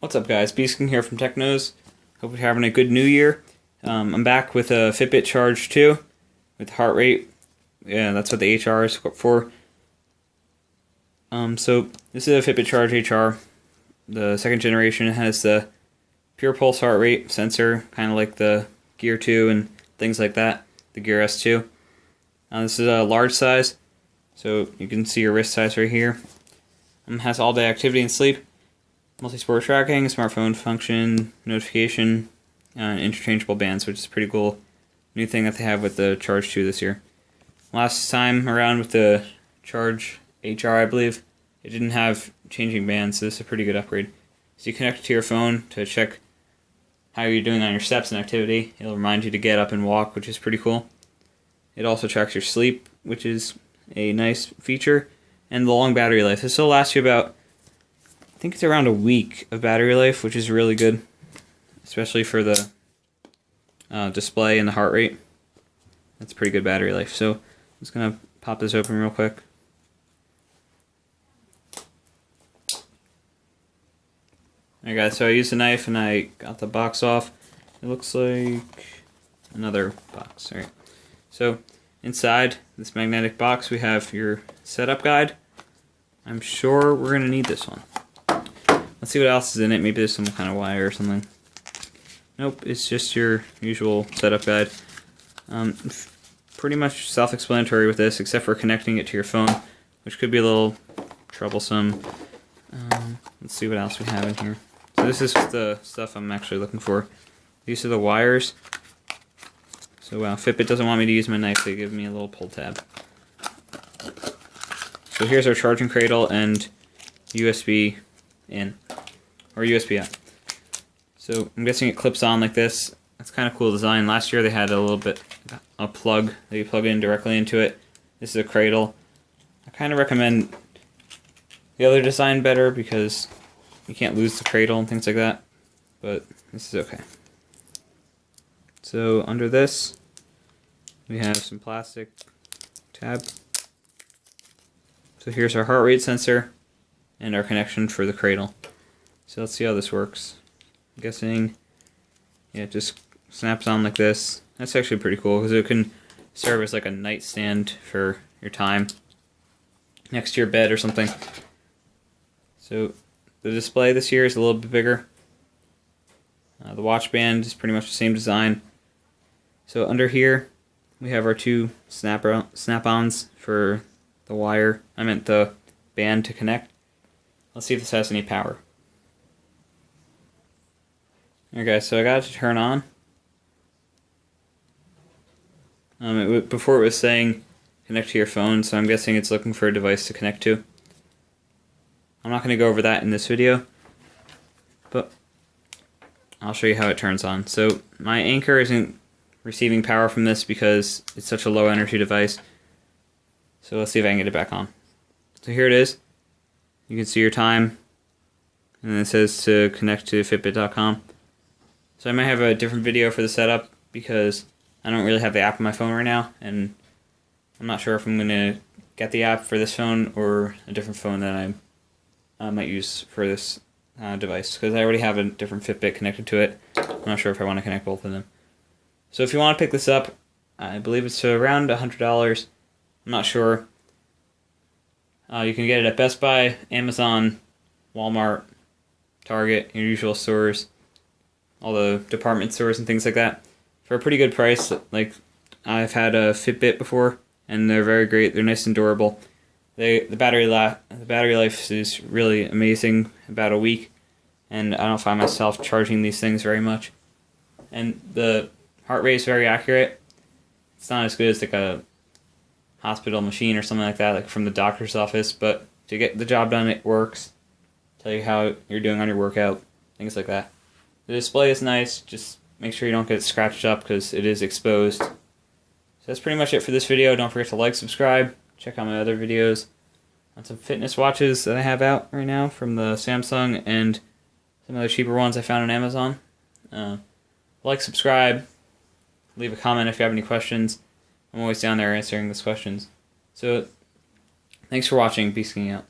What's up, guys? Beasking here from Technos. Hope you're having a good new year. I'm back with a Fitbit Charge 2 with heart rate. Yeah, that's what the HR is for. So this is a Fitbit Charge HR. The second generation has the pure pulse heart rate sensor, kind of like the Gear 2 and things like that, the Gear S2. This is a large size, so you can see your wrist size right here. Has all-day activity and sleep, multi-sport tracking, smartphone function, notification, interchangeable bands, which is a pretty cool new thing that they have with the Charge 2 this year. Last time around with the Charge HR, I believe, it didn't have changing bands, so this is a pretty good upgrade. So you connect it to your phone to check how you're doing on your steps and activity. It'll remind you to get up and walk, which is pretty cool. It also tracks your sleep, which is a nice feature, and the long battery life. This will last you about, I think it's around a week of battery life, which is really good, especially for the display and the heart rate. That's pretty good battery life. So I'm just going to pop this open real quick. Alright guys, so I used a knife and I got the box off. It looks like another box. Alright, so inside this magnetic box we have your setup guide. I'm sure we're going to need this one. Let's see what else is in it. Maybe there's some kind of wire or something. Nope, it's just your usual setup guide. Pretty much self-explanatory with this, except for connecting it to your phone, which could be a little troublesome. Let's see what else we have in here. So this is the stuff I'm actually looking for. These are the wires. So wow, Fitbit doesn't want me to use my knife. They give me a little pull tab. So here's our charging cradle and USB in, or USB out. So I'm guessing it clips on like this. That's kind of cool design. Last year they had a plug that you plug in directly into it. This is a cradle. I kind of recommend the other design better because you can't lose the cradle and things like that, but this is okay. So under this we have some plastic tab. So here's our heart rate sensor and our connection for the cradle. So let's see how this works. I'm guessing, yeah, it just snaps on like this. That's actually pretty cool because it can serve as like a nightstand for your time next to your bed or something. So the display this year is a little bit bigger. The watch band is pretty much the same design. So under here we have our two snap-ons for the wire. I meant the band to connect. Let's see if this has any power. Okay, so I got it to turn on. Before it was saying connect to your phone, so I'm guessing it's looking for a device to connect to. I'm not going to go over that in this video, but I'll show you how it turns on. So my Anchor isn't receiving power from this because it's such a low energy device. So let's see if I can get it back on. So here it is. You can see your time, and then it says to connect to Fitbit.com. So I might have a different video for the setup because I don't really have the app on my phone right now, and I'm not sure if I'm going to get the app for this phone or a different phone that I might use for this device, because I already have a different Fitbit connected to it. I'm not sure if I want to connect both of them. So if you want to pick this up, I believe it's around $100. I'm not sure. You can get it at Best Buy, Amazon, Walmart, Target, your usual stores, all the department stores and things like that, for a pretty good price. Like, I've had a Fitbit before, and they're very great. They're nice and durable. The battery life is really amazing, about a week, and I don't find myself charging these things very much. And the heart rate is very accurate. It's not as good as like a hospital machine or something like that, like from the doctor's office, but to get the job done, it works. Tell you how you're doing on your workout, things like that. The display is nice. Just make sure you don't get it scratched up because it is exposed. So that's pretty much it for this video. Don't forget to like, subscribe, check out my other videos on some fitness watches that I have out right now from the Samsung and some other cheaper ones I found on Amazon. Like, subscribe, leave a comment if you have any questions. I'm always down there answering those questions. So, thanks for watching. Peace out.